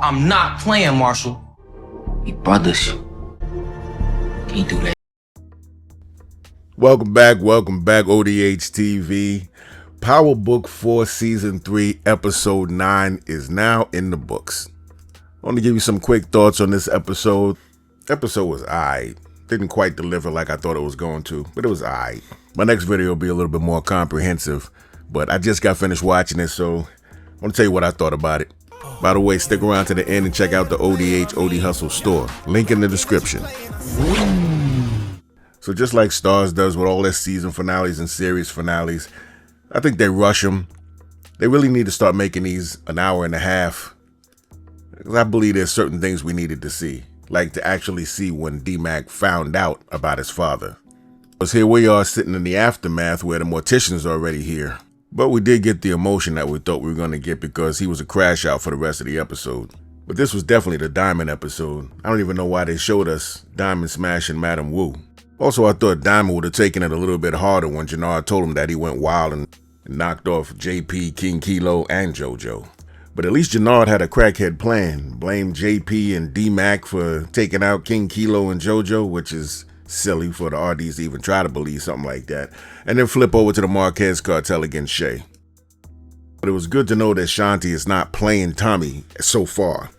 I'm not playing, Marshall. We brothers. Can't do that. Welcome back, ODHtv. Power Book 4 Season 3 Episode 9 is now in the books. I want to give you some quick thoughts on this episode. Episode was alright. Didn't quite deliver like I thought it was going to, but it was alright. My next video will be a little bit more comprehensive, but I just got finished watching it, so I want to tell you what I thought about it. By the way, stick around to the end and check out the OD Hustle store. Link in the description. So just like Starz does with all their season finales and series finales, I think they rush them. They really need to start making these an hour and a half. I believe there's certain things we needed to see, like to actually see when Dmac found out about his father. Because here we are sitting in the aftermath where the mortician's already here. But we did get the emotion that we thought we were going to get because he was a crash out for the rest of the episode. But this was definitely the Diamond episode. I don't even know why they showed us Diamond smashing Madam Wu. Also, I thought Diamond would have taken it a little bit harder when Jinard told him that he went wild and knocked off JP, King Kilo, and JoJo. But at least Jinard had a crackhead plan. Blamed JP and Dmac for taking out King Kilo and JoJo, which is silly for the RDs to even try to believe something like that. And then flip over to the Marquez cartel against Shay. But it was good to know that Shanti is not playing Tommy so far.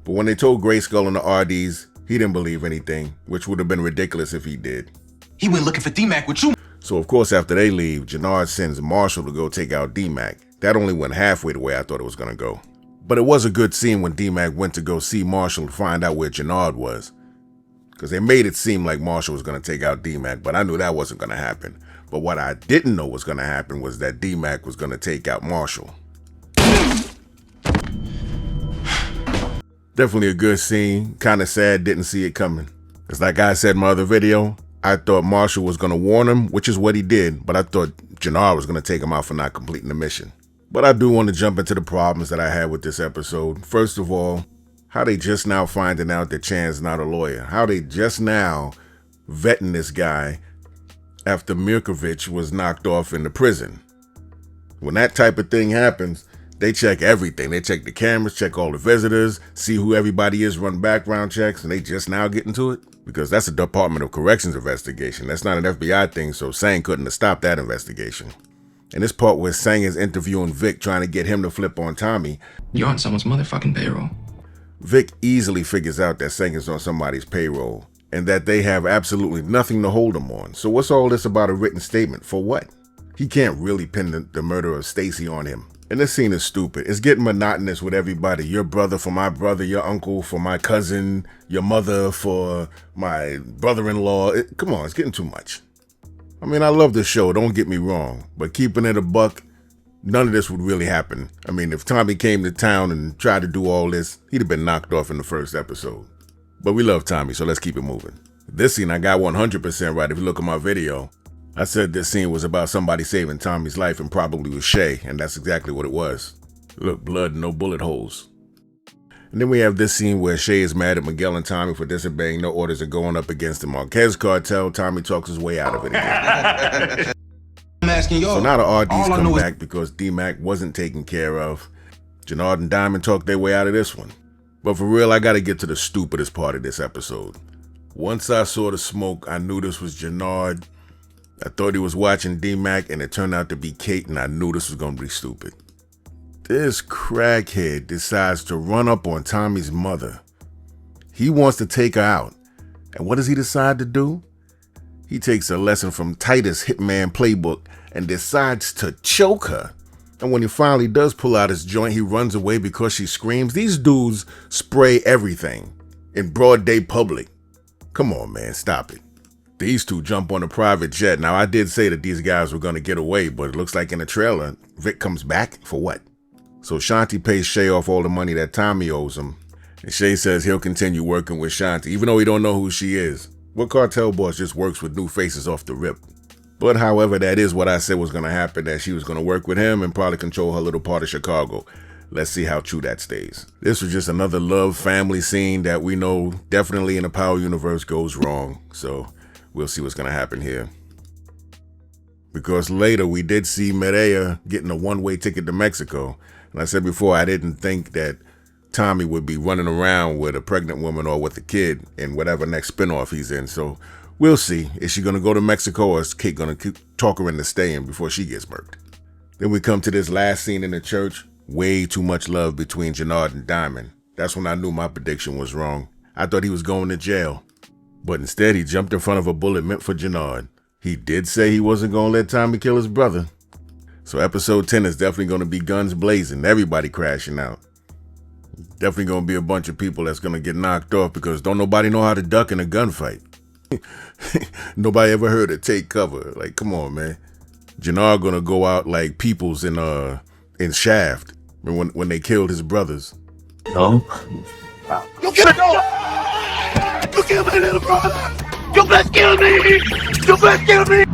But when they told Grayskull and the RDs, he didn't believe anything, which would have been ridiculous if he did. He went looking for Dmac with you. So of course after they leave, Jinard sends Marshall to go take out Dmac. That only went halfway the way I thought it was going to go. But it was a good scene when Dmac went to go see Marshall to find out where Jinard was. Because they made it seem like Marshall was going to take out Dmac, but I knew that wasn't going to happen. But what I didn't know was going to happen was that Dmac was going to take out Marshall. Definitely a good scene. Kind of sad, didn't see it coming. It's like I said in my other video, I thought Marshall was going to warn him, which is what he did, but I thought Jinard was going to take him out for not completing the mission. But I do want to jump into the problems that I had with this episode. First of all, how they just now finding out that Chan's not a lawyer. How they just now vetting this guy after Mirkovich was knocked off in the prison. When that type of thing happens, they check everything. They check the cameras, check all the visitors, see who everybody is, run background checks, and they just now get into it? Because that's a Department of Corrections investigation. That's not an FBI thing, so Sang couldn't have stopped that investigation. And this part where Sang is interviewing Vic, trying to get him to flip on Tommy. You're on someone's motherfucking payroll. Vic easily figures out that Sang is on somebody's payroll, and that they have absolutely nothing to hold him on. So what's all this about a written statement? For what? He can't really pin the murder of Stacy on him. And this scene is stupid. It's getting monotonous with everybody. Your brother for my brother, your uncle for my cousin, your mother for my brother-in-law. Come on, it's getting too much. I mean, I love the show, don't get me wrong, but keeping it a buck, none of this would really happen. I mean, if Tommy came to town and tried to do all this, he'd have been knocked off in the first episode. But we love Tommy, so let's keep it moving. This scene I got 100% right. If you look at my video, I said this scene was about somebody saving Tommy's life and probably was Shay, and that's exactly what it was. Look, blood, no bullet holes. And then we have this scene where Shay is mad at Miguel and Tommy for disobeying no orders and going up against the Marquez cartel. Tommy talks his way out of it again. I'm asking y'all. So now the RDs come back because Dmac wasn't taken care of. Jinard and Diamond talk their way out of this one. But for real, I gotta get to the stupidest part of this episode. Once I saw the smoke, I knew this was Jinard. I thought he was watching Dmac, and it turned out to be Kate, and I knew this was gonna be stupid. This crackhead decides to run up on Tommy's mother. He wants to take her out. And what does he decide to do? He takes a lesson from Titus' Hitman playbook and decides to choke her. And when he finally does pull out his joint, he runs away because she screams. These dudes spray everything in broad day public. Come on, man, stop it. These two jump on a private jet. Now, I did say that these guys were going to get away, but it looks like in the trailer, Vic comes back for what? So Shanti pays Shay off all the money that Tommy owes him. And Shay says he'll continue working with Shanti, even though he don't know who she is. What cartel boss just works with new faces off the rip? But however, that is what I said was going to happen, that she was going to work with him and probably control her little part of Chicago. Let's see how true that stays. This was just another love family scene that we know definitely in the Power universe goes wrong. So we'll see what's going to happen here. Because later we did see Mireya getting a one-way ticket to Mexico. And I said before, I didn't think that Tommy would be running around with a pregnant woman or with a kid in whatever next spinoff he's in. So we'll see. Is she going to go to Mexico, or is Kate going to talk her into staying before she gets murked? Then we come to this last scene in the church. Way too much love between Jinard and Diamond. That's when I knew my prediction was wrong. I thought he was going to jail. But instead, he jumped in front of a bullet meant for Jinard. He did say he wasn't going to let Tommy kill his brother. So episode 10 is definitely going to be guns blazing, everybody crashing out. Definitely going to be a bunch of people that's going to get knocked off because don't nobody know how to duck in a gunfight. Nobody ever heard of take cover. Like, come on, man. Jinard going to go out like Peoples in Shaft when they killed his brothers. No. You kill me! You kill my little brother! You best kill me! You best kill me!